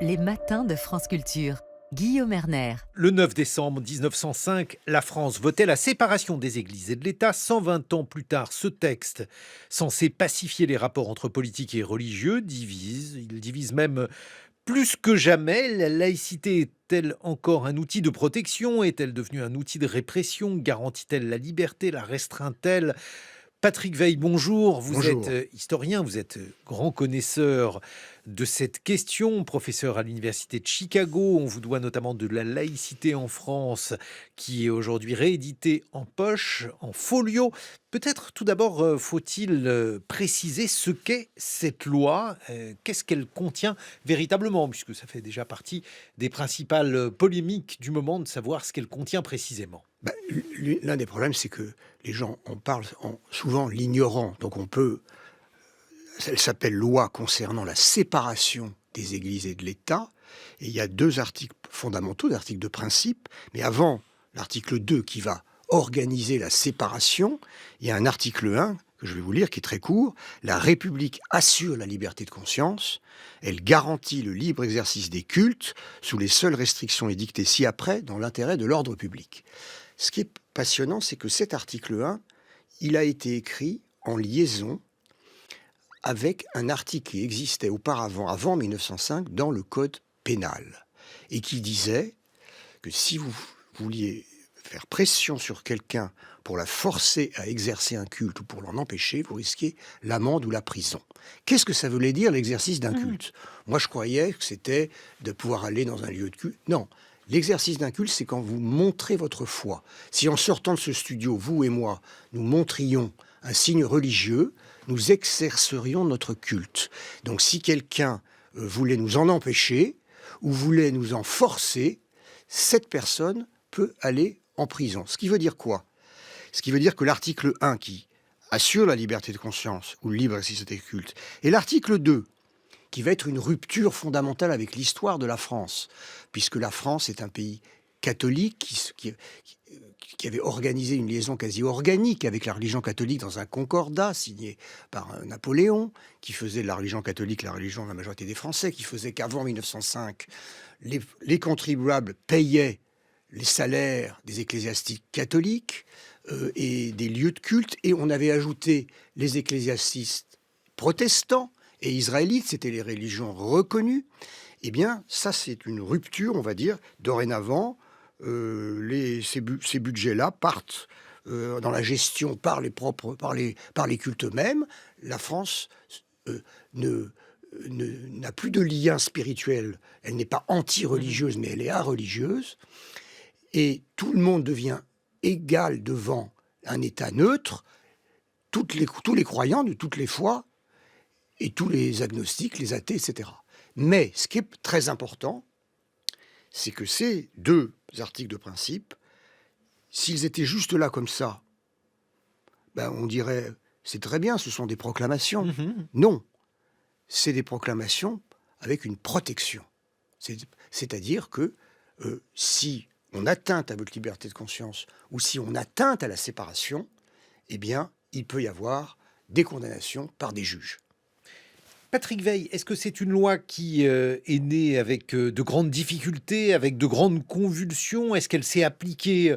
Les matins de France Culture. Guillaume Erner. Le 9 décembre 1905, la France votait la séparation des églises et de l'État. 120 ans plus tard, ce texte, censé pacifier les rapports entre politiques et religieux, divise. Il divise même plus que jamais. La laïcité est-elle encore un outil de protection? Est-elle devenue un outil de répression? Garantit-elle la liberté? La restreint-elle? Patrick Veil, bonjour. Vous Bonjour. êtes historien, vous êtes grand connaisseur de cette question, professeur à l'université de Chicago. On vous doit notamment de la laïcité en France, qui est aujourd'hui rééditée en poche, en folio. Peut-être tout d'abord faut-il préciser ce qu'est cette loi, qu'est-ce qu'elle contient véritablement, puisque ça fait déjà partie des principales polémiques du moment de savoir ce qu'elle contient précisément. L'un des problèmes, c'est que les gens en parlent souvent l'ignorant. Donc elle s'appelle loi concernant la séparation des églises et de l'État. Et il y a deux articles fondamentaux, des articles de principe. Mais avant l'article 2 qui va organiser la séparation, il y a un article 1 que je vais vous lire, qui est très court. La République assure la liberté de conscience. Elle garantit le libre exercice des cultes sous les seules restrictions édictées ci-après dans l'intérêt de l'ordre public. Ce qui est passionnant, c'est que cet article 1, il a été écrit en liaison avec un article qui existait auparavant, avant 1905, dans le Code pénal, et qui disait que si vous vouliez faire pression sur quelqu'un pour la forcer à exercer un culte ou pour l'en empêcher, vous risquez l'amende ou la prison. Qu'est-ce que ça voulait dire, l'exercice d'un culte ? Moi, je croyais que c'était de pouvoir aller dans un lieu de culte. Non. L'exercice d'un culte, c'est quand vous montrez votre foi. Si en sortant de ce studio, vous et moi, nous montrions un signe religieux, nous exercerions notre culte. Donc si quelqu'un voulait nous en empêcher ou voulait nous en forcer, cette personne peut aller en prison. Ce qui veut dire quoi ? Ce qui veut dire que l'article 1 qui assure la liberté de conscience ou le libre exercice des cultes, et l'article 2 qui va être une rupture fondamentale avec l'histoire de la France, puisque la France est un pays catholique qui avait organisé une liaison quasi organique avec la religion catholique dans un concordat signé par Napoléon, qui faisait de la religion catholique la religion de la majorité des Français, qui faisait qu'avant 1905, les contribuables payaient les salaires des ecclésiastiques catholiques et des lieux de culte, et on avait ajouté les ecclésiastes protestants et israélites, c'était les religions reconnues. Eh bien, ça, c'est une rupture, on va dire. Dorénavant, ces budgets-là partent dans la gestion par les cultes eux-mêmes. La France n'a plus de lien spirituel. Elle n'est pas anti-religieuse, mais elle est a-religieuse. Et tout le monde devient égal devant un État neutre. Tous les croyants de toutes les foi, et tous les agnostiques, les athées, etc. Mais ce qui est très important, c'est que ces deux articles de principe, s'ils étaient juste là comme ça, on dirait, c'est très bien, ce sont des proclamations. Non, c'est des proclamations avec une protection. C'est-à-dire que si on atteint à votre liberté de conscience ou si on atteint à la séparation, eh bien, il peut y avoir des condamnations par des juges. Patrick Veil, est-ce que c'est une loi qui est née avec de grandes difficultés, avec de grandes convulsions? Est-ce qu'elle s'est appliquée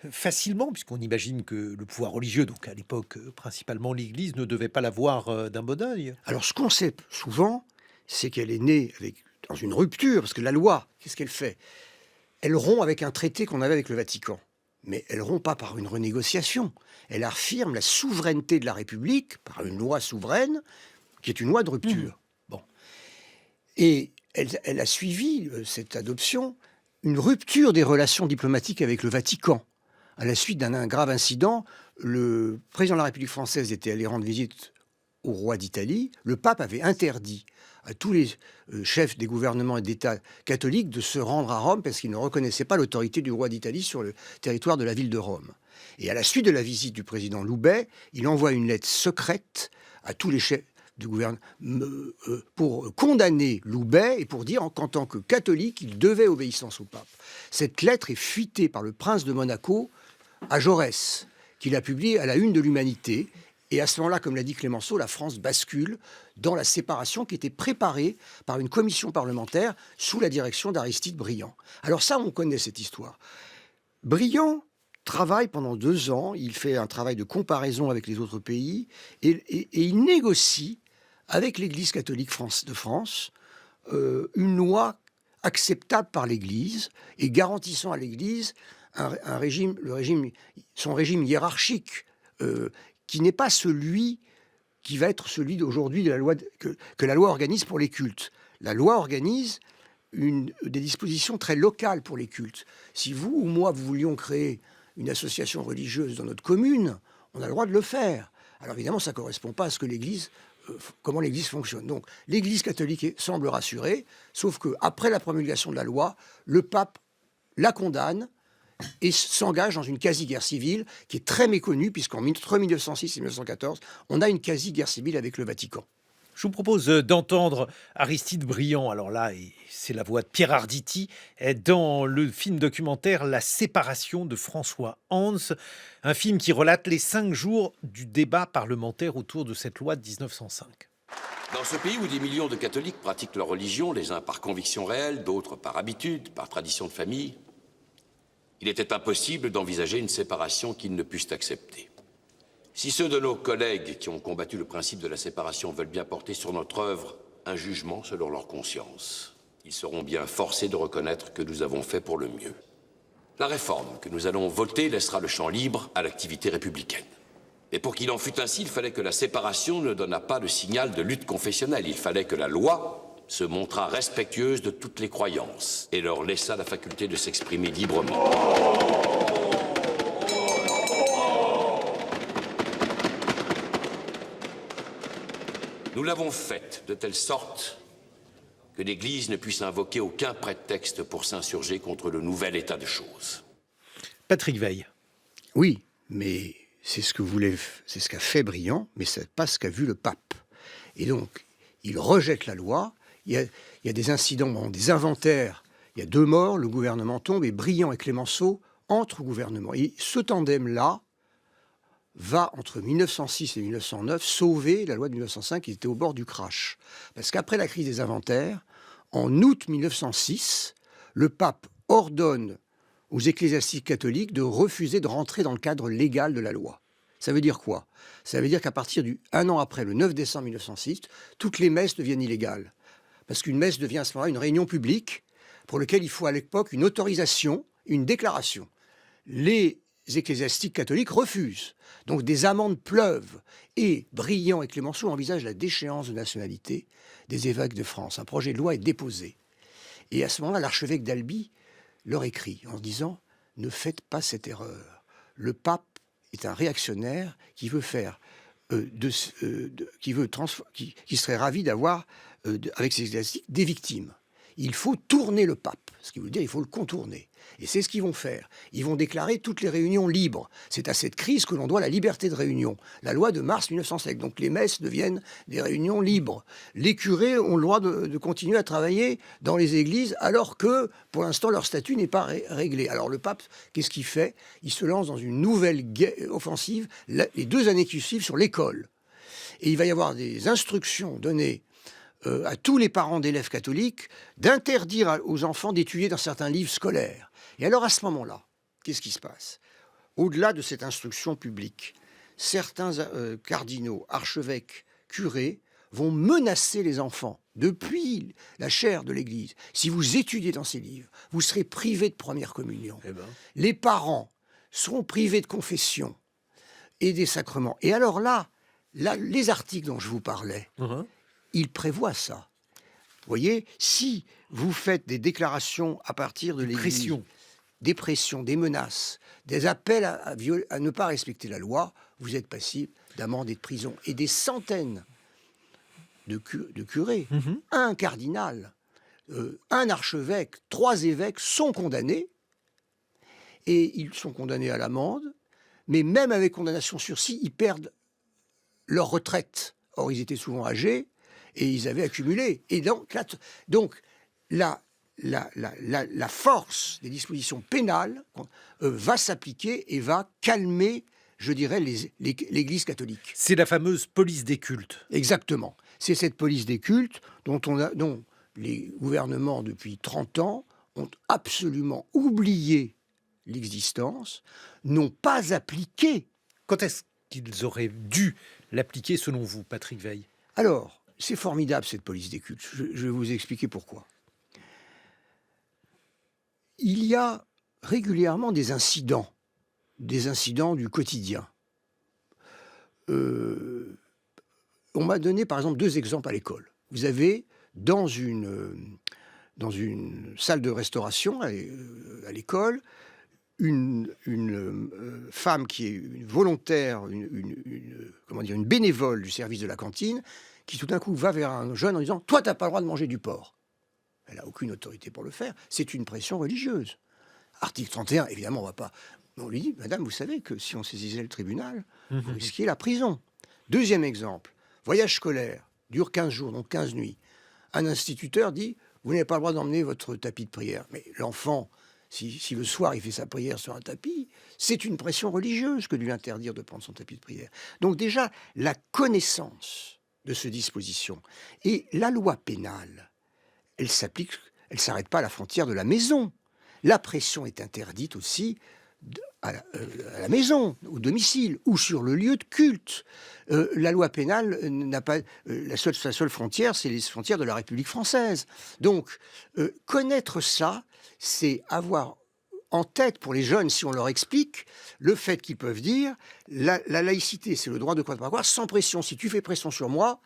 facilement, puisqu'on imagine que le pouvoir religieux, donc à l'époque principalement l'Église, ne devait pas la voir d'un bon œil? Alors ce qu'on sait souvent, c'est qu'elle est née dans une rupture, parce que la loi, qu'est-ce qu'elle fait ? Elle rompt avec un traité qu'on avait avec le Vatican. Mais elle rompt pas par une renégociation. Elle affirme la souveraineté de la République par une loi souveraine, qui est une loi de rupture. Bon. Et elle a suivi, cette adoption, une rupture des relations diplomatiques avec le Vatican. À la suite d'un grave incident, le président de la République française était allé rendre visite au roi d'Italie. Le pape avait interdit à tous les chefs des gouvernements et d'État catholiques de se rendre à Rome parce qu'ils ne reconnaissaient pas l'autorité du roi d'Italie sur le territoire de la ville de Rome. Et à la suite de la visite du président Loubet, il envoie une lettre secrète à tous les chefs du gouvernement pour condamner Loubet et pour dire qu'en tant que catholique, il devait obéissance au pape. Cette lettre est fuitée par le prince de Monaco à Jaurès, qu'il a publiée à la une de l'Humanité. Et à ce moment-là, comme l'a dit Clémenceau, la France bascule dans la séparation qui était préparée par une commission parlementaire sous la direction d'Aristide Briand. Alors ça, on connaît cette histoire. Briand travaille pendant 2 ans, il fait un travail de comparaison avec les autres pays, et il négocie avec l'Église catholique de France une loi acceptable par l'Église et garantissant à l'Église son régime hiérarchique, qui n'est pas celui qui va être celui d'aujourd'hui que la loi organise pour les cultes. La loi organise des dispositions très locales pour les cultes. Si vous ou moi, vous voulions créer une association religieuse dans notre commune, on a le droit de le faire. Alors évidemment, ça ne correspond pas à ce que comment l'Église fonctionne. Donc l'Église catholique semble rassurée, sauf qu'après la promulgation de la loi, le pape la condamne et s'engage dans une quasi-guerre civile qui est très méconnue, puisqu'entre 1906 et 1914, on a une quasi-guerre civile avec le Vatican. Je vous propose d'entendre Aristide Briand. Alors là, c'est la voix de Pierre Arditi dans le film documentaire La séparation de François Hans, un film qui relate les 5 jours du débat parlementaire autour de cette loi de 1905. Dans ce pays où des millions de catholiques pratiquent leur religion, les uns par conviction réelle, d'autres par habitude, par tradition de famille, il était impossible d'envisager une séparation qu'ils ne puissent accepter. Si ceux de nos collègues qui ont combattu le principe de la séparation veulent bien porter sur notre œuvre un jugement selon leur conscience, ils seront bien forcés de reconnaître que nous avons fait pour le mieux. La réforme que nous allons voter laissera le champ libre à l'activité républicaine. Et pour qu'il en fût ainsi, il fallait que la séparation ne donnât pas de signal de lutte confessionnelle. Il fallait que la loi se montrât respectueuse de toutes les croyances et leur laissât la faculté de s'exprimer librement. Nous l'avons faite de telle sorte que l'Église ne puisse invoquer aucun prétexte pour s'insurger contre le nouvel état de choses. Patrick Veil. Oui, mais c'est ce qu'a fait Briand, mais ce n'est pas ce qu'a vu le pape. Et donc, il rejette la loi. Il y a des incidents, des inventaires. Il y a 2 morts, le gouvernement tombe, et Briand et Clémenceau entrent au gouvernement. Et ce tandem-là va, entre 1906 et 1909, sauver la loi de 1905 qui était au bord du crash. Parce qu'après la crise des inventaires, en août 1906, le pape ordonne aux ecclésiastiques catholiques de refuser de rentrer dans le cadre légal de la loi. Ça veut dire quoi? Ça veut dire qu'à partir un an après, le 9 décembre 1906, toutes les messes deviennent illégales. Parce qu'une messe devient à ce moment-là une réunion publique pour laquelle il faut à l'époque une autorisation, une déclaration. Les ecclésiastiques catholiques refusent. Donc des amendes pleuvent. Et Briand et Clémenceau envisagent la déchéance de nationalité des évêques de France. Un projet de loi est déposé. Et à ce moment-là, l'archevêque d'Albi leur écrit en disant « Ne faites pas cette erreur. Le pape est un réactionnaire qui veut faire, qui serait ravi d'avoir, avec ses ecclésiastiques, des victimes. Il faut tourner le pape, ce qui veut dire qu'il faut le contourner. Et c'est ce qu'ils vont faire. Ils vont déclarer toutes les réunions libres. C'est à cette crise que l'on doit la liberté de réunion. La loi de mars 1905. Donc les messes deviennent des réunions libres. Les curés ont le droit de continuer à travailler dans les églises alors que, pour l'instant, leur statut n'est pas réglé. Alors le pape, qu'est-ce qu'il fait? Il se lance dans une nouvelle offensive, les 2 années qui suivent, sur l'école. Et il va y avoir des instructions données à tous les parents d'élèves catholiques d'interdire aux enfants d'étudier dans certains livres scolaires. Et alors à ce moment-là, qu'est-ce qui se passe? Au-delà de cette instruction publique, certains cardinaux, archevêques, curés vont menacer les enfants depuis la chaire de l'Église. Si vous étudiez dans ces livres, vous serez privés de première communion. Les parents seront privés de confession et des sacrements. Et alors là, les articles dont je vous parlais, ils prévoient ça. Vous voyez, si vous faites des déclarations à partir de l'Église, des pressions, des menaces, des appels à ne pas respecter la loi, vous êtes passible d'amende et de prison. Et des centaines de curés, un cardinal, un archevêque, 3 évêques sont condamnés. Et ils sont condamnés à l'amende, mais même avec condamnation sursis, ils perdent leur retraite. Or, ils étaient souvent âgés et ils avaient accumulé. Et donc la force des dispositions pénales va s'appliquer et va calmer je dirais, l'Église catholique. C'est la fameuse police des cultes. Exactement. C'est cette police des cultes dont les gouvernements, depuis 30 ans, ont absolument oublié l'existence, n'ont pas appliqué. Quand est-ce qu'ils auraient dû l'appliquer selon vous, Patrick Weil? Alors, c'est formidable cette police des cultes. Je vais vous expliquer pourquoi. Il y a régulièrement des incidents du quotidien. On m'a donné par exemple 2 exemples à l'école. Vous avez dans une salle de restauration à l'école une femme qui est une volontaire, une bénévole du service de la cantine, qui tout d'un coup va vers un jeune en disant « Toi, tu n'as pas le droit de manger du porc ». Elle n'a aucune autorité pour le faire. C'est une pression religieuse. Article 31, évidemment, on va pas... On lui dit « Madame, vous savez que si on saisissait le tribunal, vous risquiez la prison ». Deuxième exemple, voyage scolaire, dure 15 jours, donc 15 nuits. Un instituteur dit « Vous n'avez pas le droit d'emmener votre tapis de prière ». Mais l'enfant, si le soir il fait sa prière sur un tapis, c'est une pression religieuse que de lui interdire de prendre son tapis de prière. Donc déjà, la connaissance de ces dispositions. Et la loi pénale, elle s'applique, elle ne s'arrête pas à la frontière de la maison. La pression est interdite aussi à la maison, au domicile, ou sur le lieu de culte. La loi pénale n'a pas... la seule frontière, c'est les frontières de la République française. Donc, connaître ça, c'est avoir en tête pour les jeunes, si on leur explique, le fait qu'ils peuvent dire la laïcité, c'est le droit de croire pas croire, sans pression. Si tu fais pression sur moi,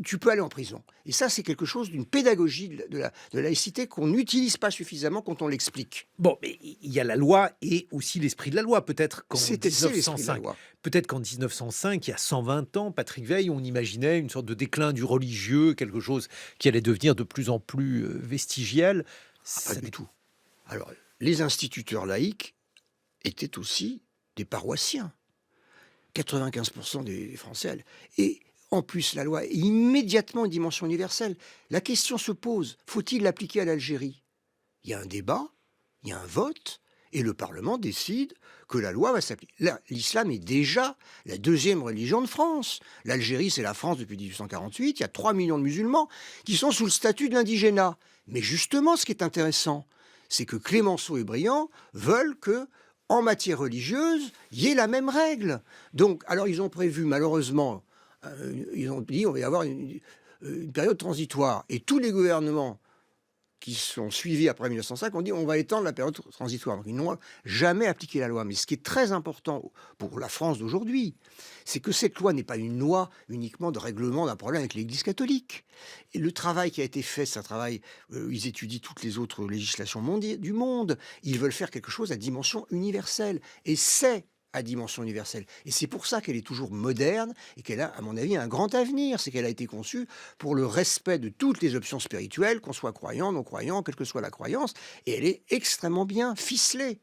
tu peux aller en prison. Et ça, c'est quelque chose d'une pédagogie de la laïcité qu'on n'utilise pas suffisamment quand on l'explique. Bon, mais il y a la loi et aussi l'esprit de la loi. Peut-être qu'en 1905, qu'en 1905, il y a 120 ans, Patrick Weil, on imaginait une sorte de déclin du religieux, quelque chose qui allait devenir de plus en plus vestigial. Pas du tout. Alors, les instituteurs laïcs étaient aussi des paroissiens. 95% des Français. Et en plus, la loi est immédiatement une dimension universelle. La question se pose, faut-il l'appliquer à l'Algérie? Il y a un débat, il y a un vote, et le Parlement décide que la loi va s'appliquer. L'islam est déjà la 2e religion de France. L'Algérie, c'est la France depuis 1848. Il y a 3 millions de musulmans qui sont sous le statut de l'indigénat. Mais justement, ce qui est intéressant, c'est que Clémenceau et Briand veulent que, en matière religieuse, il y ait la même règle. Donc, alors ils ont prévu, malheureusement, ils ont dit on va y avoir une période transitoire. Et tous les gouvernements qui sont suivis après 1905 ont dit on va étendre la période transitoire. Donc ils n'ont jamais appliqué la loi. Mais ce qui est très important pour la France d'aujourd'hui, c'est que cette loi n'est pas une loi uniquement de règlement d'un problème avec l'Église catholique. Et le travail qui a été fait, c'est un travail, ils étudient toutes les autres législations du monde. Ils veulent faire quelque chose à dimension universelle. Et c'est à dimension universelle. Et c'est pour ça qu'elle est toujours moderne et qu'elle a, à mon avis, un grand avenir. C'est qu'elle a été conçue pour le respect de toutes les options spirituelles, qu'on soit croyant, non croyant, quelle que soit la croyance. Et elle est extrêmement bien ficelée.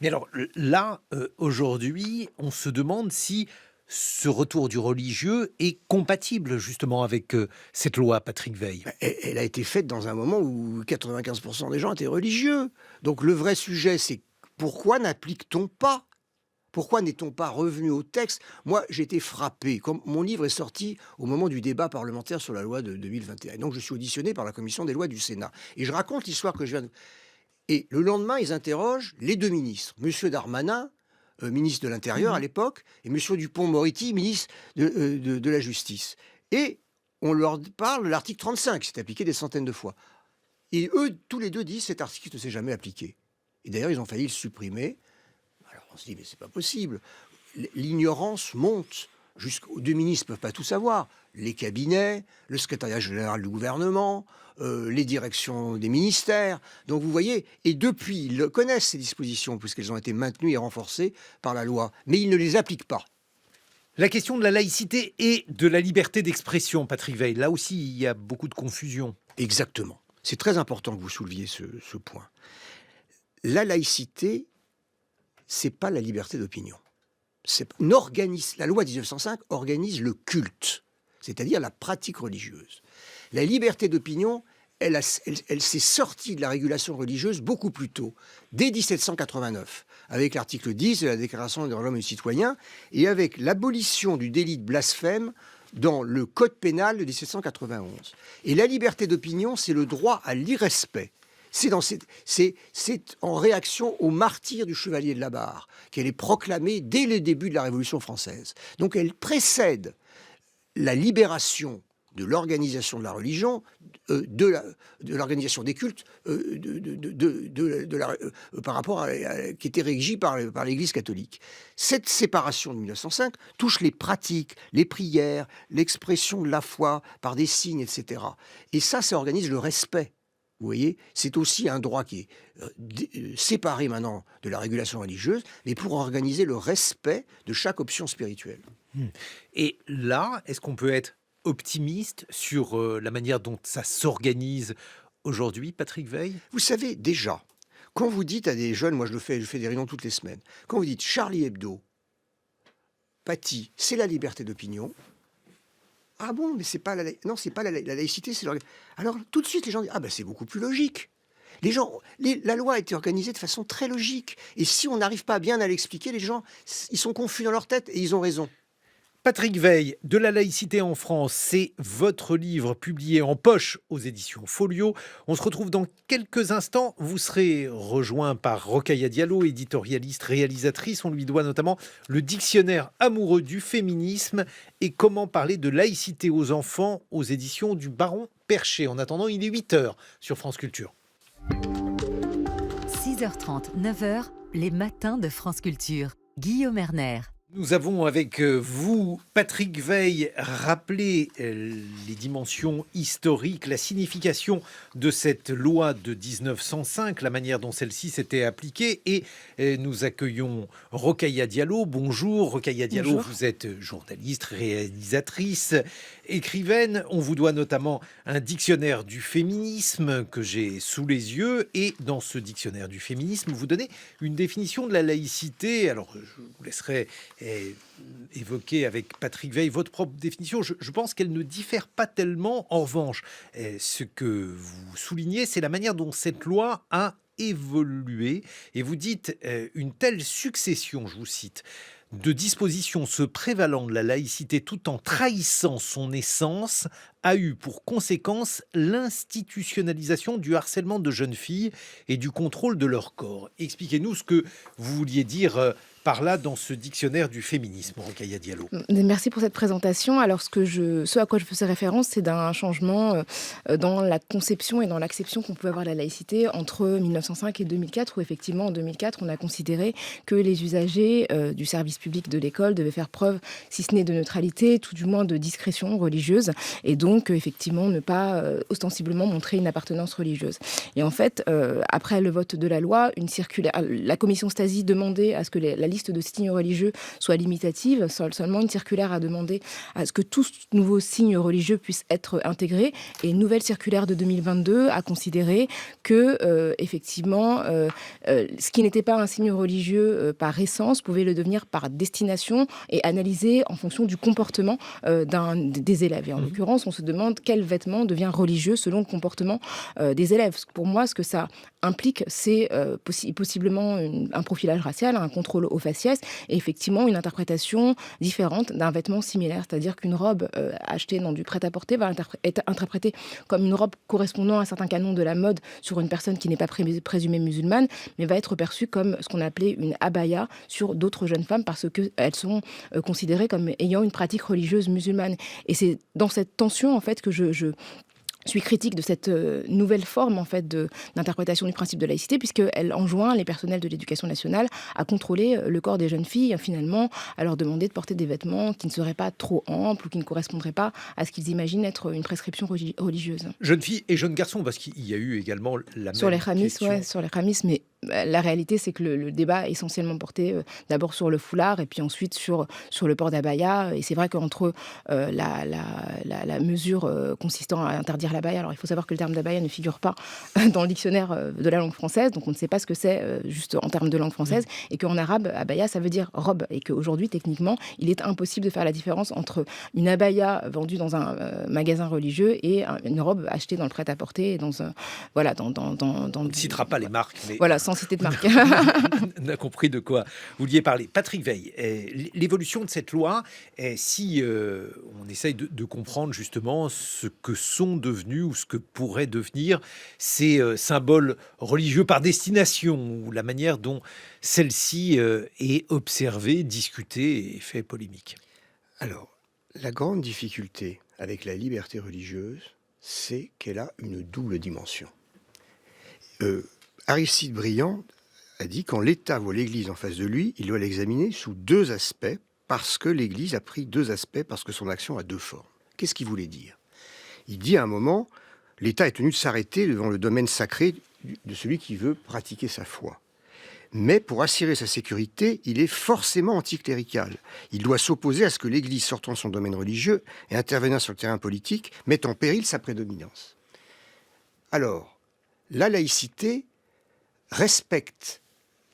Mais alors là, aujourd'hui, on se demande si ce retour du religieux est compatible justement avec cette loi, Patrick Weil. Elle a été faite dans un moment où 95% des gens étaient religieux. Donc le vrai sujet, c'est pourquoi n'applique-t-on pas ? Pourquoi n'est-on pas revenu au texte? Moi, j'ai été frappé. Comme mon livre est sorti au moment du débat parlementaire sur la loi de 2021. Donc, je suis auditionné par la commission des lois du Sénat. Et je raconte l'histoire que je viens de... Et le lendemain, ils interrogent les 2 ministres. Monsieur Darmanin, ministre de l'Intérieur à l'époque, et monsieur Dupond-Moretti, ministre de la Justice. Et on leur parle de l'article 35, qui s'est appliqué des centaines de fois. Et eux, tous les deux disent cet article ne s'est jamais appliqué. Et d'ailleurs, ils ont failli le supprimer. Alors on se dit, mais c'est pas possible. L'ignorance monte. Jusqu'aux 2 ministres ne peuvent pas tout savoir. Les cabinets, le secrétariat général du gouvernement, les directions des ministères. Donc vous voyez, et depuis, ils connaissent ces dispositions, puisqu'elles ont été maintenues et renforcées par la loi. Mais ils ne les appliquent pas. La question de la laïcité et de la liberté d'expression, Patrick Weil, là aussi, il y a beaucoup de confusion. Exactement. C'est très important que vous souleviez ce point. La laïcité, c'est pas la liberté d'opinion. La loi de 1905 organise le culte, c'est-à-dire la pratique religieuse. La liberté d'opinion, elle s'est sortie de la régulation religieuse beaucoup plus tôt, dès 1789, avec l'article 10 de la Déclaration des droits de l'homme et du citoyen, et avec l'abolition du délit de blasphème dans le Code pénal de 1791. Et la liberté d'opinion, c'est le droit à l'irrespect. C'est en réaction au martyre du chevalier de la Barre qu'elle est proclamée dès le début de la Révolution française. Donc elle précède la libération de l'organisation de la religion, de l'organisation des cultes, par rapport qui était régie par l'Église catholique. Cette séparation de 1905 touche les pratiques, les prières, l'expression de la foi par des signes, etc. Et ça organise le respect. Vous voyez, c'est aussi un droit qui est séparé maintenant de la régulation religieuse, mais pour organiser le respect de chaque option spirituelle. Et là, est-ce qu'on peut être optimiste sur la manière dont ça s'organise aujourd'hui, Patrick Weil? Vous savez, déjà, quand vous dites à des jeunes, moi je fais des réunions toutes les semaines, quand vous dites Charlie Hebdo, Paty, c'est la liberté d'opinion. Ah bon, mais c'est pas la laïcité, c'est l'organisation. Alors tout de suite les gens disent c'est beaucoup plus logique. La loi a été organisée de façon très logique. Et si on n'arrive pas bien à l'expliquer, les gens, ils sont confus dans leur tête et ils ont raison. Patrick Weil, De la laïcité en France, c'est votre livre publié en poche aux éditions Folio. On se retrouve dans quelques instants. Vous serez rejoint par Rokhaya Diallo, éditorialiste, réalisatrice. On lui doit notamment le dictionnaire amoureux du féminisme et comment parler de laïcité aux enfants aux éditions du Baron Perché. En attendant, il est 8h sur France Culture. 6h30, 9h, les matins de France Culture. Guillaume Erner. Nous avons avec vous, Patrick Weil, rappelé les dimensions historiques, la signification de cette loi de 1905, la manière dont celle-ci s'était appliquée. Et nous accueillons Rokhaya Diallo. Bonjour Rokhaya Diallo, bonjour. Vous êtes journaliste, réalisatrice, écrivaine. On vous doit notamment un dictionnaire du féminisme que j'ai sous les yeux. Et dans ce dictionnaire du féminisme, vous donnez une définition de la laïcité. Alors, je vous laisserai évoquer avec Patrick Weil votre propre définition. Je pense qu'elle ne diffère pas tellement. En revanche, ce que vous soulignez, c'est la manière dont cette loi a évolué. Et vous dites une telle succession, je vous cite, de dispositions se prévalant de la laïcité tout en trahissant son essence a eu pour conséquence l'institutionnalisation du harcèlement de jeunes filles et du contrôle de leur corps. Expliquez-nous ce que vous vouliez dire par là dans ce dictionnaire du féminisme, Rokhaya Diallo. Merci pour cette présentation. Alors ce à quoi je faisais référence, c'est d'un changement dans la conception et dans l'acception qu'on pouvait avoir de la laïcité entre 1905 et 2004, où effectivement en 2004 on a considéré que les usagers du service public de l'école devaient faire preuve, si ce n'est de neutralité, tout du moins de discrétion religieuse, et donc effectivement ne pas ostensiblement montrer une appartenance religieuse. Et en fait, après le vote de la loi, une circulaire, la commission Stasi demandait à ce que la liste de signes religieux soit limitative. Seulement une circulaire a demandé à ce que tout nouveau signe religieux puisse être intégré. Et une nouvelle circulaire de 2022 a considéré que, effectivement, ce qui n'était pas un signe religieux par essence pouvait le devenir par destination et analysé en fonction du comportement des élèves. Et en l'occurrence, on se demande quel vêtement devient religieux selon le comportement des élèves. Pour moi, ce que ça implique, c'est possiblement un profilage racial, un contrôle au faciès et effectivement une interprétation différente d'un vêtement similaire. C'est-à-dire qu'une robe achetée dans du prêt-à-porter va être interprétée comme une robe correspondant à certains canons de la mode sur une personne qui n'est pas présumée musulmane, mais va être perçue comme ce qu'on appelait une abaya sur d'autres jeunes femmes parce qu'elles sont considérées comme ayant une pratique religieuse musulmane. Et c'est dans cette tension en fait que je suis critique de cette nouvelle forme en fait d'interprétation du principe de laïcité, puisqu'elle enjoint les personnels de l'éducation nationale à contrôler le corps des jeunes filles, finalement à leur demander de porter des vêtements qui ne seraient pas trop amples ou qui ne correspondraient pas à ce qu'ils imaginent être une prescription religieuse. Jeunes filles et jeunes garçons, parce qu'il y a eu également la sur même les khamis, question. sur les khamis, mais la réalité, c'est que le débat est essentiellement porté d'abord sur le foulard et puis ensuite sur le port d'abaya. Et c'est vrai qu'entre la mesure consistant à interdire l'abaya, alors il faut savoir que le terme d'abaya ne figure pas dans le dictionnaire de la langue française, donc on ne sait pas ce que c'est juste en termes de langue française, et qu'en arabe, abaya, ça veut dire robe, et qu'aujourd'hui, techniquement, il est impossible de faire la différence entre une abaya vendue dans un magasin religieux et une robe achetée dans le prêt-à-porter, et dans un... Voilà, dans On ne citera pas les marques, mais... Voilà, sans citer de marque. On a compris de quoi vous vouliez parler. Patrick Weil, l'évolution de cette loi, si on essaye de comprendre justement ce que sont devenus ou ce que pourraient devenir ces symboles religieux par destination, ou la manière dont celle-ci est observée, discutée et fait polémique. Alors, la grande difficulté avec la liberté religieuse, c'est qu'elle a une double dimension. Aristide Briand a dit quand l'État voit l'Église en face de lui, il doit l'examiner sous deux aspects, parce que l'Église a pris deux aspects, parce que son action a deux formes. Qu'est-ce qu'il voulait dire ? Il dit à un moment, l'État est tenu de s'arrêter devant le domaine sacré de celui qui veut pratiquer sa foi. Mais pour assurer sa sécurité, il est forcément anticlérical. Il doit s'opposer à ce que l'Église, sortant de son domaine religieux et intervenant sur le terrain politique, mette en péril sa prédominance. Alors, la laïcité respecte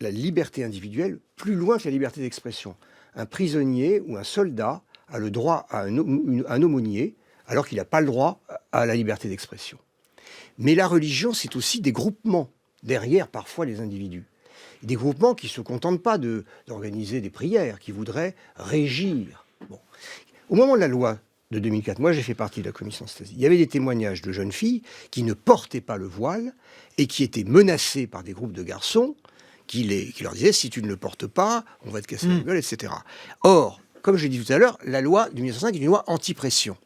la liberté individuelle plus loin que la liberté d'expression. Un prisonnier ou un soldat a le droit à un aumônier, alors qu'il n'a pas le droit à la liberté d'expression. Mais la religion, c'est aussi des groupements, derrière parfois les individus. Des groupements qui ne se contentent pas d'organiser des prières, qui voudraient régir. Bon. Au moment de la loi de 2004, moi j'ai fait partie de la commission Stasi, il y avait des témoignages de jeunes filles qui ne portaient pas le voile et qui étaient menacées par des groupes de garçons qui leur disaient « si tu ne le portes pas, on va te casser la gueule », etc. Or, comme je l'ai dit tout à l'heure, la loi de 1905 est une loi anti-pression.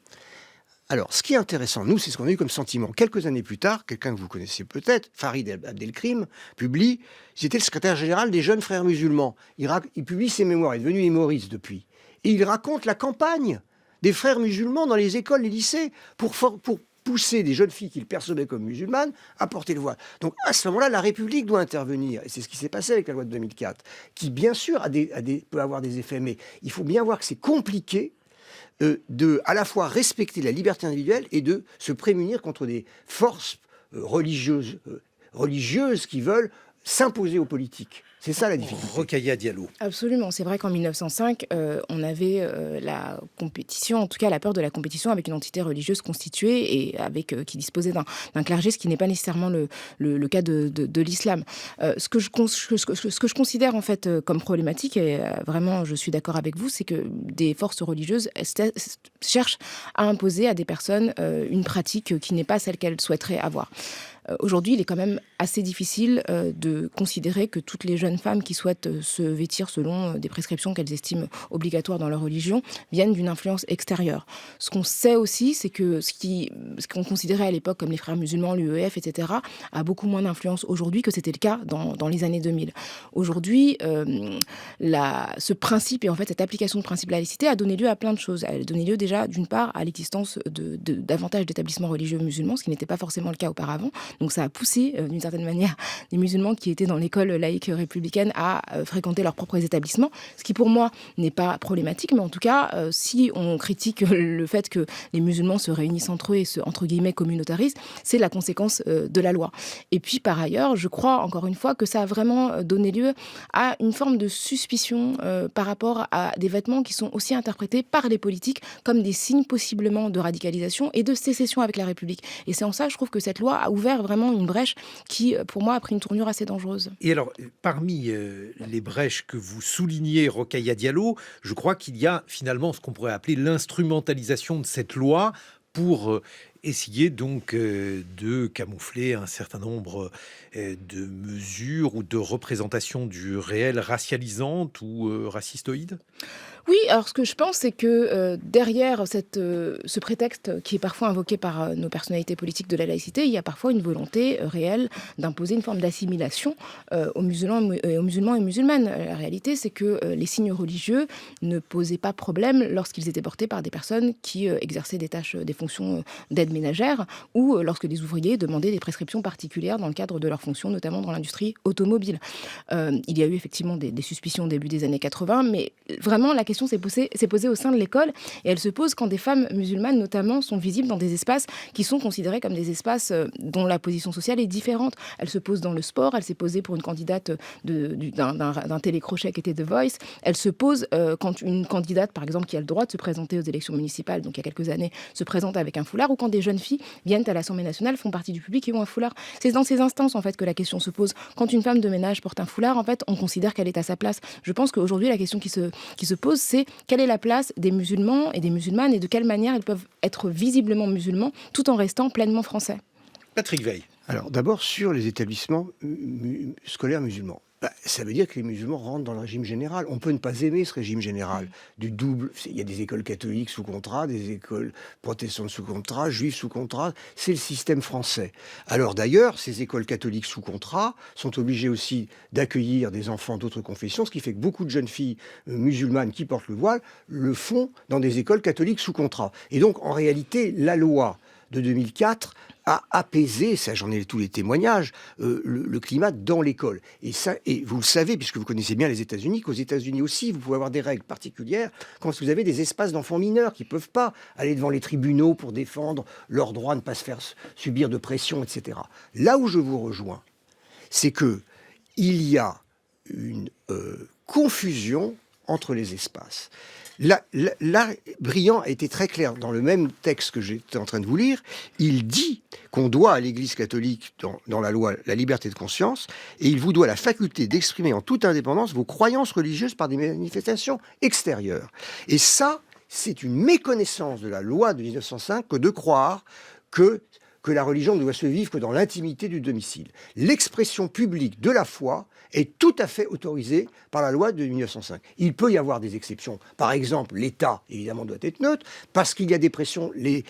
Alors, ce qui est intéressant, nous, c'est ce qu'on a eu comme sentiment. Quelques années plus tard, quelqu'un que vous connaissez peut-être, Farid Abdelkrim, publie, c'était le secrétaire général des Jeunes Frères Musulmans. Il publie ses mémoires, il est devenu humoriste depuis. Et il raconte la campagne des frères musulmans dans les écoles, les lycées, pour pousser des jeunes filles qu'il percevait comme musulmanes à porter le voile. Donc, à ce moment-là, la République doit intervenir. Et c'est ce qui s'est passé avec la loi de 2004, qui, bien sûr, peut avoir des effets, mais il faut bien voir que c'est compliqué de à la fois respecter la liberté individuelle et de se prémunir contre des forces religieuses qui veulent s'imposer aux politiques. C'est ça la difficulté. Rokhaya Diallo. Absolument. C'est vrai qu'en 1905, on avait la compétition, en tout cas la peur de la compétition avec une entité religieuse constituée et qui disposait d'un clergé, ce qui n'est pas nécessairement le cas de l'islam. Ce que je considère en fait comme problématique, et vraiment je suis d'accord avec vous, c'est que des forces religieuses cherchent à imposer à des personnes une pratique qui n'est pas celle qu'elles souhaiteraient avoir. Aujourd'hui, il est quand même assez difficile de considérer que toutes les jeunes femmes qui souhaitent se vêtir selon des prescriptions qu'elles estiment obligatoires dans leur religion viennent d'une influence extérieure. Ce qu'on sait aussi, c'est que ce qu'on considérait à l'époque comme les frères musulmans, l'UEF, etc., a beaucoup moins d'influence aujourd'hui que c'était le cas dans les années 2000. Aujourd'hui, ce principe, et en fait cette application de principe de la laïcité a donné lieu à plein de choses. Elle a donné lieu déjà, d'une part, à l'existence davantage d'établissements religieux musulmans, ce qui n'était pas forcément le cas auparavant. Donc ça a poussé, d'une certaine manière, les musulmans qui étaient dans l'école laïque républicaine à fréquenter leurs propres établissements, ce qui pour moi n'est pas problématique, mais en tout cas, si on critique le fait que les musulmans se réunissent entre eux et se, entre guillemets, communautarisent, c'est la conséquence de la loi. Et puis par ailleurs, je crois encore une fois que ça a vraiment donné lieu à une forme de suspicion par rapport à des vêtements qui sont aussi interprétés par les politiques comme des signes possiblement de radicalisation et de sécession avec la République. Et c'est en ça, je trouve que cette loi a ouvert vraiment une brèche qui, pour moi, a pris une tournure assez dangereuse. Et alors, parmi les brèches que vous soulignez, Rokhaya Diallo, je crois qu'il y a finalement ce qu'on pourrait appeler l'instrumentalisation de cette loi pour essayer donc de camoufler un certain nombre de mesures ou de représentations du réel racialisantes ou racistoïdes. Oui, alors ce que je pense, c'est que derrière ce prétexte qui est parfois invoqué par nos personnalités politiques de la laïcité, il y a parfois une volonté réelle d'imposer une forme d'assimilation aux musulmans et musulmanes. La réalité, c'est que les signes religieux ne posaient pas problème lorsqu'ils étaient portés par des personnes qui exerçaient des fonctions d'aide ménagères ou lorsque des ouvriers demandaient des prescriptions particulières dans le cadre de leurs fonctions, notamment dans l'industrie automobile. Il y a eu effectivement des suspicions au début des années 80, mais vraiment la question s'est posée au sein de l'école, et elle se pose quand des femmes musulmanes notamment sont visibles dans des espaces qui sont considérés comme des espaces dont la position sociale est différente. Elle se pose dans le sport, elle s'est posée pour une candidate d'un télécrochet qui était The Voice, elle se pose quand une candidate, par exemple, qui a le droit de se présenter aux élections municipales, donc il y a quelques années, se présente avec un foulard, ou quand des jeunes filles viennent à l'Assemblée nationale, font partie du public et ont un foulard. C'est dans ces instances, en fait, que la question se pose. Quand une femme de ménage porte un foulard, en fait, on considère qu'elle est à sa place. Je pense qu'aujourd'hui, la question qui se pose, c'est quelle est la place des musulmans et des musulmanes, et de quelle manière ils peuvent être visiblement musulmans tout en restant pleinement français. Patrick Veil. Alors d'abord sur les établissements scolaires musulmans. Ça veut dire que les musulmans rentrent dans le régime général. On peut ne pas aimer ce régime général. Du double, il y a des écoles catholiques sous contrat, des écoles protestantes sous contrat, juifs sous contrat. C'est le système français. Alors d'ailleurs, ces écoles catholiques sous contrat sont obligées aussi d'accueillir des enfants d'autres confessions, ce qui fait que beaucoup de jeunes filles musulmanes qui portent le voile le font dans des écoles catholiques sous contrat. Et donc en réalité, la loi de 2004 a apaisé, ça j'en ai tous les témoignages, le climat dans l'école. Et vous le savez, puisque vous connaissez bien les États-Unis, qu'aux États-Unis aussi, vous pouvez avoir des règles particulières quand vous avez des espaces d'enfants mineurs qui ne peuvent pas aller devant les tribunaux pour défendre leur droit de ne pas se faire subir de pression, etc. Là où je vous rejoins, c'est que il y a une confusion entre les espaces. Là, Briand a été très clair dans le même texte que j'étais en train de vous lire. Il dit qu'on doit à l'Église catholique, dans la loi, la liberté de conscience, et il vous doit la faculté d'exprimer en toute indépendance vos croyances religieuses par des manifestations extérieures. Et ça, c'est une méconnaissance de la loi de 1905 que de croire que la religion ne doit se vivre que dans l'intimité du domicile. L'expression publique de la foi est tout à fait autorisée par la loi de 1905. Il peut y avoir des exceptions. Par exemple, l'État, évidemment, doit être neutre, parce qu'il y a des pressions, les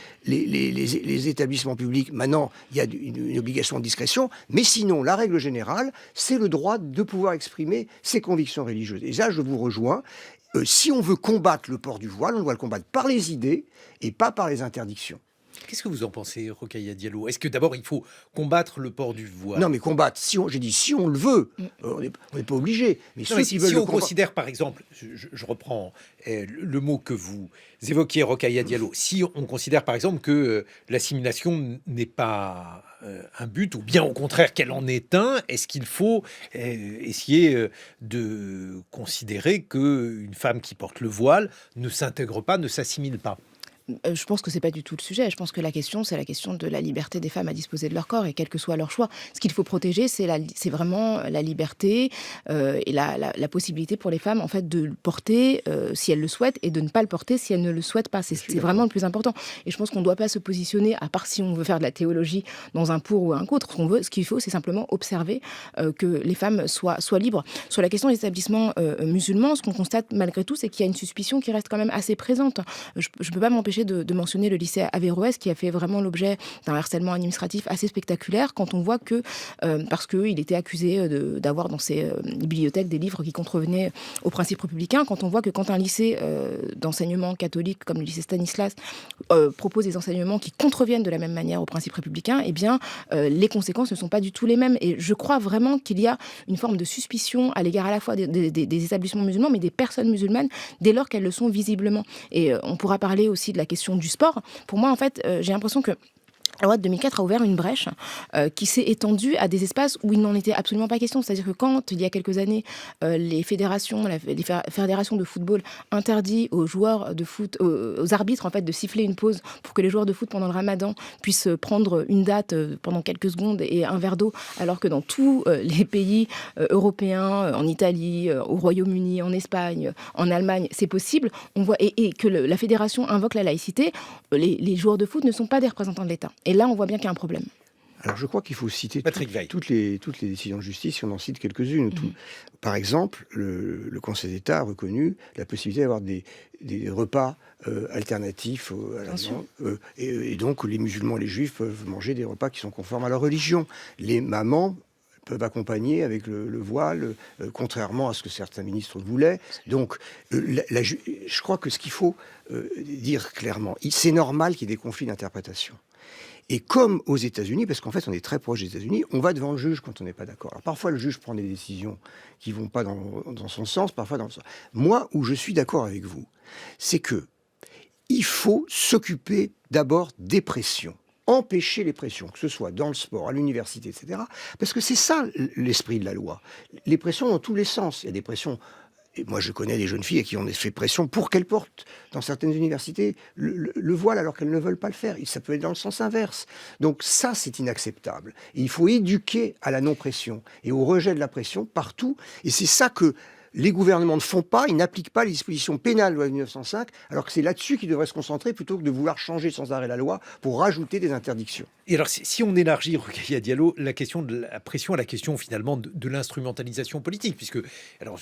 établissements publics, maintenant, il y a une obligation de discrétion, mais sinon, la règle générale, c'est le droit de pouvoir exprimer ses convictions religieuses. Et là, je vous rejoins. Si on veut combattre le port du voile, on doit le combattre par les idées et pas par les interdictions. Qu'est-ce que vous en pensez, Rokhaya Diallo? Est-ce que d'abord il faut combattre le port du voile? Non, mais combattre, j'ai dit si on le veut, on n'est pas obligé. Mais non, si on considère, par exemple, je reprends le mot que vous évoquiez, Rokhaya Diallo, si on considère par exemple que l'assimilation n'est pas un but, ou bien au contraire qu'elle en est un, est-ce qu'il faut essayer de considérer qu'une femme qui porte le voile ne s'intègre pas, ne s'assimile pas? Je pense que c'est pas du tout le sujet. Je pense que la question, c'est la question de la liberté des femmes à disposer de leur corps, et quel que soit leur choix. Ce qu'il faut protéger, c'est vraiment la liberté et la possibilité pour les femmes, en fait, de le porter si elles le souhaitent, et de ne pas le porter si elles ne le souhaitent pas. C'est vraiment le plus important. Et je pense qu'on ne doit pas se positionner, à part si on veut faire de la théologie, dans un pour ou un contre. Ce qu'il faut, c'est simplement observer que les femmes soient libres. Sur la question des établissements musulmans, ce qu'on constate malgré tout, c'est qu'il y a une suspicion qui reste quand même assez présente. Je ne peux pas m'empêcher de mentionner le lycée Averroès, qui a fait vraiment l'objet d'un harcèlement administratif assez spectaculaire, quand on voit que, parce qu'il était accusé d'avoir dans ses bibliothèques des livres qui contrevenaient aux principes républicains, quand on voit que quand un lycée d'enseignement catholique, comme le lycée Stanislas, propose des enseignements qui contreviennent de la même manière aux principes républicains, eh bien, les conséquences ne sont pas du tout les mêmes. Et je crois vraiment qu'il y a une forme de suspicion à l'égard à la fois des établissements musulmans, mais des personnes musulmanes, dès lors qu'elles le sont visiblement. Et on pourra parler aussi de la question du sport. Pour moi, en fait, j'ai l'impression que la loi de 2004 a ouvert une brèche qui s'est étendue à des espaces où il n'en était absolument pas question. C'est-à-dire que quand, il y a quelques années, les fédérations de football interdit aux joueurs de foot, aux arbitres, en fait, de siffler une pause pour que les joueurs de foot, pendant le ramadan, puissent prendre une date pendant quelques secondes et un verre d'eau, alors que dans tous les pays européens, en Italie, au Royaume-Uni, en Espagne, en Allemagne, c'est possible. On voit, et que la fédération invoque la laïcité, les joueurs de foot ne sont pas des représentants de l'État. Et là, on voit bien qu'il y a un problème. Alors, je crois qu'il faut citer toutes les décisions de justice, si on en cite quelques-unes. Par exemple, le Conseil d'État a reconnu la possibilité d'avoir des repas alternatifs à la viande. Et donc, les musulmans et les juifs peuvent manger des repas qui sont conformes à leur religion. Les mamans peuvent accompagner avec le voile, contrairement à ce que certains ministres voulaient. Donc, je crois que ce qu'il faut dire clairement, c'est normal qu'il y ait des conflits d'interprétation. Et comme aux États-Unis, parce qu'en fait on est très proche des États-Unis, on va devant le juge quand on n'est pas d'accord. Alors parfois le juge prend des décisions qui vont pas dans son sens, parfois dans le sens. Moi, où je suis d'accord avec vous, c'est que il faut s'occuper d'abord des pressions. Empêcher les pressions, que ce soit dans le sport, à l'université, etc. Parce que c'est ça l'esprit de la loi. Les pressions dans tous les sens. Il y a des pressions. Et moi, je connais des jeunes filles qui ont fait pression pour qu'elles portent, dans certaines universités, le voile alors qu'elles ne veulent pas le faire. Et ça peut être dans le sens inverse. Donc ça, c'est inacceptable. Et il faut éduquer à la non-pression et au rejet de la pression partout. Et c'est ça que les gouvernements ne font pas. Ils n'appliquent pas les dispositions pénales de la loi de 1905, alors que c'est là-dessus qu'ils devraient se concentrer plutôt que de vouloir changer sans arrêt la loi pour rajouter des interdictions. Et alors, si on élargit, Rokhaya Diallo, la question de la pression à la question finalement de l'instrumentalisation politique, puisque, alors,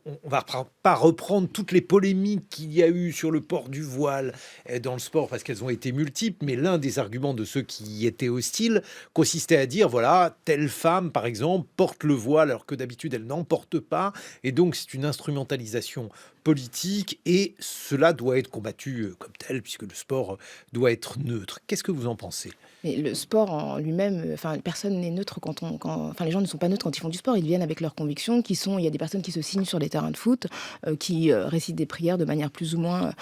on va pas reprendre toutes les polémiques qu'il y a eu sur le port du voile dans le sport, parce qu'elles ont été multiples, mais l'un des arguments de ceux qui y étaient hostiles consistait à dire, voilà, telle femme, par exemple, porte le voile alors que d'habitude elle n'en porte pas, et donc c'est une instrumentalisation politique, et cela doit être combattu comme tel, puisque le sport doit être neutre. Qu'est-ce que vous en pensez ? Mais le sport en lui-même, personne n'est neutre les gens ne sont pas neutres quand ils font du sport. Ils viennent avec leurs convictions, il y a des personnes qui se signent sur des terrains de foot, qui récitent des prières de manière plus ou moins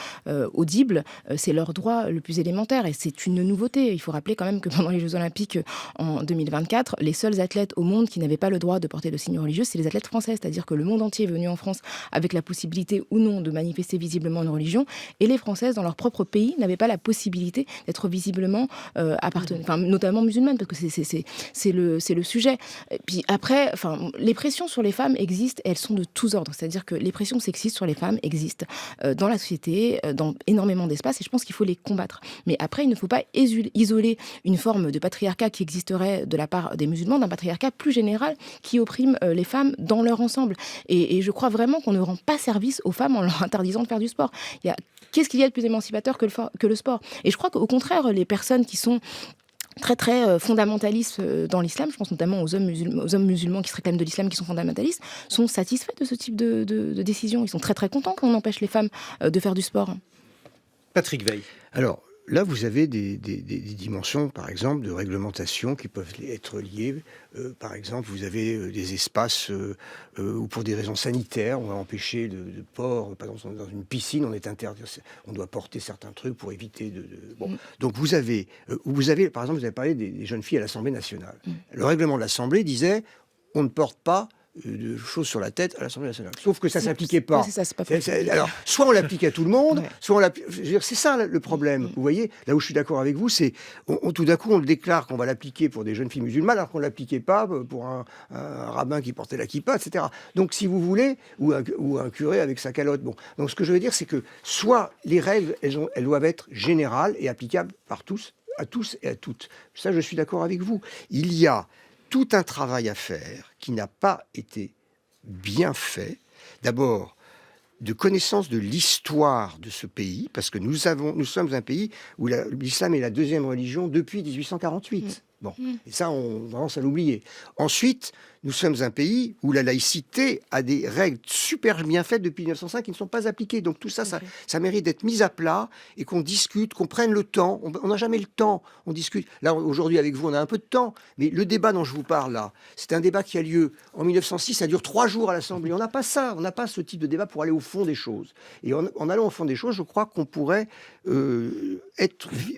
audible. C'est leur droit le plus élémentaire et c'est une nouveauté. Il faut rappeler quand même que pendant les Jeux Olympiques en 2024, les seuls athlètes au monde qui n'avaient pas le droit de porter le signe religieux, c'est les athlètes français. C'est-à-dire que le monde entier est venu en France avec la possibilité ou non de manifester visiblement une religion, et les Françaises dans leur propre pays n'avaient pas la possibilité d'être visiblement notamment musulmanes, parce que c'est le sujet. Et puis après, les pressions sur les femmes existent et elles sont de tous ordres. C'est-à-dire que les pressions sexistes sur les femmes existent dans la société, dans énormément d'espaces, et je pense qu'il faut les combattre. Mais après, il ne faut pas isoler une forme de patriarcat qui existerait de la part des musulmans d'un patriarcat plus général qui opprime les femmes dans leur ensemble. Et je crois vraiment qu'on ne rend pas service aux femmes en leur interdisant de faire du sport. Qu'est-ce qu'il y a de plus émancipateur que le sport ? Et je crois qu'au contraire, les personnes qui sont très très fondamentalistes dans l'islam, je pense notamment aux hommes musulmans qui se réclament de l'islam, qui sont fondamentalistes, sont satisfaits de ce type de décision. Ils sont très très contents qu'on empêche les femmes de faire du sport. Patrick Weil. Alors, là, vous avez des dimensions, par exemple, de réglementation qui peuvent être liées. Par exemple, vous avez des espaces où, pour des raisons sanitaires, on va empêcher de port. Par exemple, dans une piscine, on est interdit, on doit porter certains trucs pour éviter Bon. Donc, vous avez, par exemple, vous avez parlé des jeunes filles à l'Assemblée nationale. Le règlement de l'Assemblée disait, on ne porte pas de choses sur la tête à l'Assemblée nationale. Sauf que ça ne s'appliquait pas. C'est pas possible. Alors, soit on l'applique à tout le monde, ouais. soit on l'applique... Je veux dire, c'est ça le problème. Vous voyez, là où je suis d'accord avec vous, c'est tout d'un coup, on le déclare qu'on va l'appliquer pour des jeunes filles musulmanes, alors qu'on ne l'appliquait pas pour un rabbin qui portait la kippa, etc. Donc, si vous voulez, ou un curé avec sa calotte. Bon. Donc, ce que je veux dire, c'est que soit les règles, elles doivent être générales et applicables par tous, à tous et à toutes. Ça, je suis d'accord avec vous. Il y a tout un travail à faire qui n'a pas été bien fait. D'abord, de connaissance de l'histoire de ce pays, parce que nous sommes un pays où l'islam est la deuxième religion depuis 1848. Bon, et ça, on a tendance à l'oublier. Ensuite, nous sommes un pays où la laïcité a des règles super bien faites depuis 1905 qui ne sont pas appliquées. Donc tout ça, ça mérite d'être mis à plat et qu'on discute, qu'on prenne le temps. On n'a jamais le temps, on discute. Là, aujourd'hui, avec vous, on a un peu de temps. Mais le débat dont je vous parle là, c'est un débat qui a lieu en 1906, ça dure 3 jours à l'Assemblée. On n'a pas ça, on n'a pas ce type de débat pour aller au fond des choses. Et en allant au fond des choses, je crois qu'on pourrait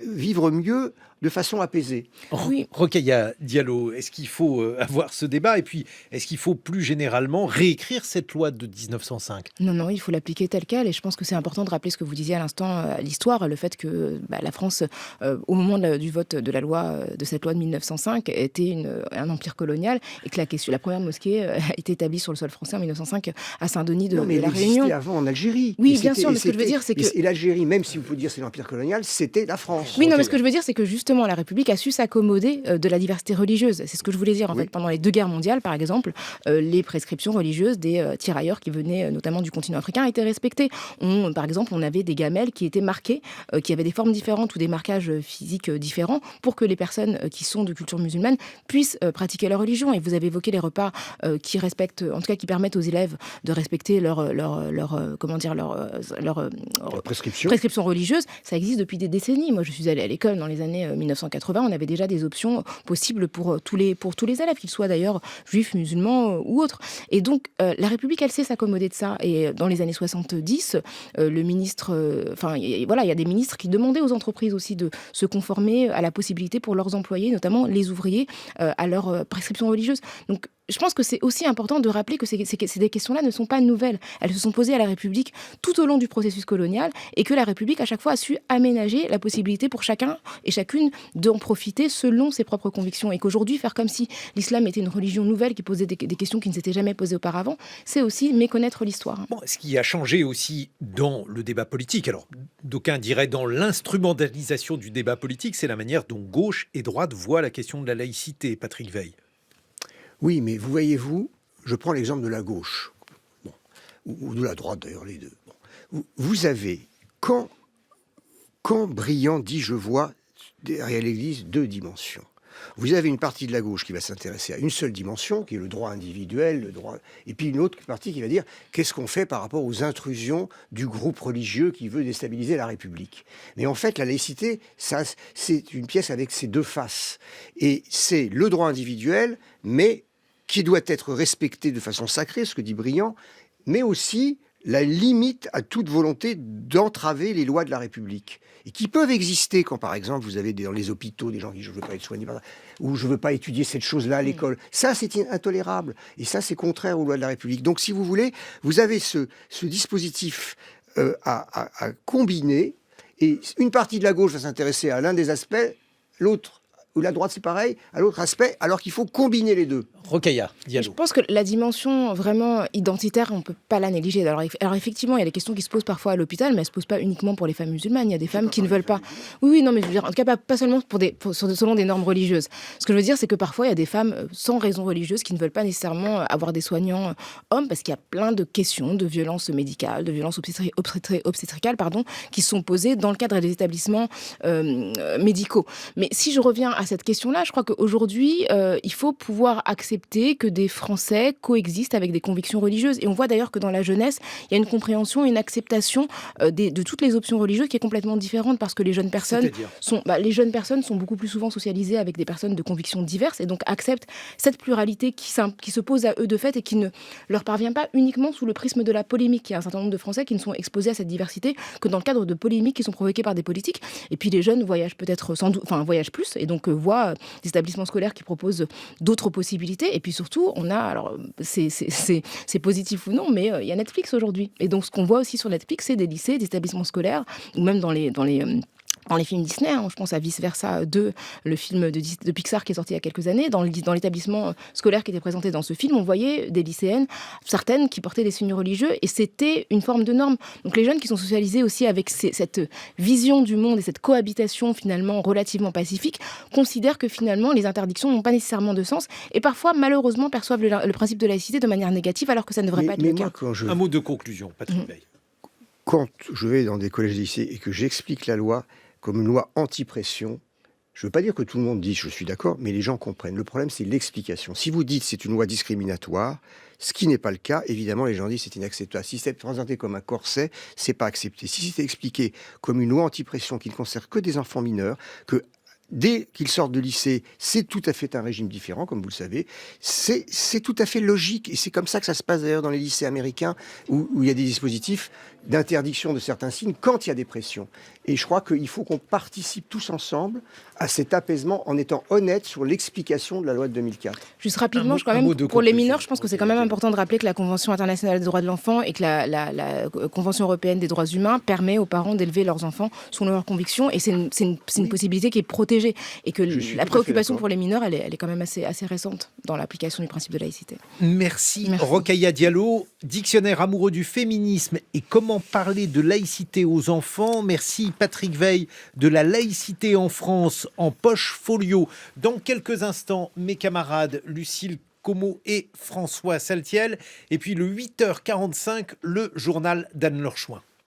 vivre mieux de façon apaisée. Oui. Rokhaya Diallo, est-ce qu'il faut avoir ce débat et puis est-ce qu'il faut plus généralement réécrire cette loi de 1905 ? Non, il faut l'appliquer tel quel et je pense que c'est important de rappeler ce que vous disiez à l'instant à l'histoire, le fait que la France, au moment du vote de cette loi de 1905, était un empire colonial et que la première mosquée a été établie sur le sol français en 1905 à Saint-Denis de la Réunion. Mais avant en Algérie. Oui, bien sûr, mais ce que je veux dire, c'est que... Et l'Algérie, même si vous pouvez dire c'est l'empire colonial, c'est était la France. Oui, non, mais ce que je veux dire, c'est que justement, la République a su s'accommoder de la diversité religieuse. C'est ce que je voulais dire, en fait. Pendant les 2 guerres mondiales, par exemple, les prescriptions religieuses des tirailleurs qui venaient notamment du continent africain étaient respectées. Par exemple, on avait des gamelles qui étaient marquées, qui avaient des formes différentes ou des marquages physiques différents pour que les personnes qui sont de culture musulmane puissent pratiquer leur religion. Et vous avez évoqué les repas qui respectent, en tout cas qui permettent aux élèves de respecter leur prescription religieuse. Ça existe depuis des décennies. Moi, je suis allée à l'école dans les années 1980. On avait déjà des options possibles pour tous les élèves, qu'ils soient d'ailleurs juifs, musulmans ou autres. Et donc, la République, elle sait s'accommoder de ça. Et dans les années 70, le ministre... il y a des ministres qui demandaient aux entreprises aussi de se conformer à la possibilité pour leurs employés, notamment les ouvriers, à leur prescription religieuse. Donc, je pense que c'est aussi important de rappeler que ces questions-là ne sont pas nouvelles. Elles se sont posées à la République tout au long du processus colonial et que la République, à chaque fois, a su aménager la possibilité pour chacun et chacune d'en profiter selon ses propres convictions. Et qu'aujourd'hui, faire comme si l'islam était une religion nouvelle qui posait des questions qui ne s'étaient jamais posées auparavant, c'est aussi méconnaître l'histoire. Bon, ce qui a changé aussi dans le débat politique, alors d'aucuns diraient dans l'instrumentalisation du débat politique, c'est la manière dont gauche et droite voient la question de la laïcité, Patrick Weil. Oui, mais voyez-vous, je prends l'exemple de la gauche, ou de la droite d'ailleurs, les deux. Vous avez, quand Briand dit « je vois derrière l'Église 2 dimensions », vous avez une partie de la gauche qui va s'intéresser à une seule dimension, qui est le droit individuel, et puis une autre partie qui va dire qu'est-ce qu'on fait par rapport aux intrusions du groupe religieux qui veut déstabiliser la République. Mais en fait, la laïcité, ça, c'est une pièce avec ses 2 faces. Et c'est le droit individuel, mais qui doit être respecté de façon sacrée, ce que dit Briand, mais aussi la limite à toute volonté d'entraver les lois de la République. Et qui peuvent exister quand, par exemple, vous avez dans les hôpitaux des gens qui disent « je ne veux pas être soigné par ça » ou « je ne veux pas étudier cette chose-là à l'école ». Ça, c'est intolérable. Et ça, c'est contraire aux lois de la République. Donc, si vous voulez, vous avez ce dispositif à combiner. Et une partie de la gauche va s'intéresser à l'un des aspects, l'autre, ou la droite, c'est pareil, à l'autre aspect, alors qu'il faut combiner les deux. Rokhaya Diallo. Je pense que la dimension vraiment identitaire, on ne peut pas la négliger. Alors effectivement, il y a des questions qui se posent parfois à l'hôpital, mais elles ne se posent pas uniquement pour les femmes musulmanes. Il y a des femmes qui ne veulent pas... Oui, non, mais je veux dire, en tout cas, pas seulement selon des normes religieuses. Ce que je veux dire, c'est que parfois, il y a des femmes sans raison religieuse qui ne veulent pas nécessairement avoir des soignants hommes, parce qu'il y a plein de questions de violences médicales, de violences obstétricales, qui sont posées dans le cadre des établissements médicaux. Mais si je reviens à cette question-là, je crois qu'aujourd'hui, il faut pouvoir accepter que des Français coexistent avec des convictions religieuses. Et on voit d'ailleurs que dans la jeunesse, il y a une compréhension, une acceptation de toutes les options religieuses qui est complètement différente, parce que les jeunes personnes sont beaucoup plus souvent socialisées avec des personnes de convictions diverses et donc acceptent cette pluralité qui se pose à eux de fait et qui ne leur parvient pas uniquement sous le prisme de la polémique. Il y a un certain nombre de Français qui ne sont exposés à cette diversité que dans le cadre de polémiques qui sont provoquées par des politiques. Et puis les jeunes voyagent voyagent plus et donc voient des établissements scolaires qui proposent d'autres possibilités. Et puis surtout, on a, alors c'est positif ou non, mais il y a Netflix aujourd'hui. Et donc ce qu'on voit aussi sur Netflix, c'est des lycées, des établissements scolaires, ou même dans les films Disney, je pense à Vice Versa 2, le film de Pixar qui est sorti il y a quelques années. Dans l'établissement scolaire qui était présenté dans ce film, on voyait des lycéennes, certaines qui portaient des signes religieux, et c'était une forme de norme. Donc les jeunes qui sont socialisés aussi avec cette vision du monde et cette cohabitation finalement relativement pacifique, considèrent que finalement les interdictions n'ont pas nécessairement de sens, et parfois malheureusement perçoivent le principe de laïcité de manière négative, alors que ça ne devrait pas être le cas. Un mot de conclusion, Patrick Weil. Quand je vais dans des collèges et lycées et que j'explique la loi comme une loi anti-pression, je ne veux pas dire que tout le monde dit « je suis d'accord », mais les gens comprennent. Le problème, c'est l'explication. Si vous dites « c'est une loi discriminatoire », ce qui n'est pas le cas, évidemment, les gens disent « c'est inacceptable ». Si c'est présenté comme un corset, c'est pas accepté. Si c'était expliqué comme une loi anti-pression qui ne concerne que des enfants mineurs, que dès qu'ils sortent de lycée, c'est tout à fait un régime différent, comme vous le savez. C'est tout à fait logique. Et c'est comme ça que ça se passe d'ailleurs dans les lycées américains, où il y a des dispositifs d'interdiction de certains signes quand il y a des pressions. Et je crois qu'il faut qu'on participe tous ensemble à cet apaisement en étant honnête sur l'explication de la loi de 2004. Juste rapidement, pour les mineurs, je pense que c'est quand même important de rappeler que la Convention internationale des droits de l'enfant et que la Convention européenne des droits humains permet aux parents d'élever leurs enfants selon leurs convictions. Et c'est une possibilité qui est protégée léger. Et que Je suis la tout à fait préoccupation d'accord. pour les mineurs, elle est quand même assez récente dans l'application du principe de laïcité. Merci, Merci. Rokhaya Diallo, dictionnaire amoureux du féminisme et comment parler de laïcité aux enfants. Merci, Patrick Veil, de la laïcité en France en poche folio. Dans quelques instants, mes camarades Lucille Como et François Saltiel. Et puis le 8h45, le journal d'Anne-Laure Chouin.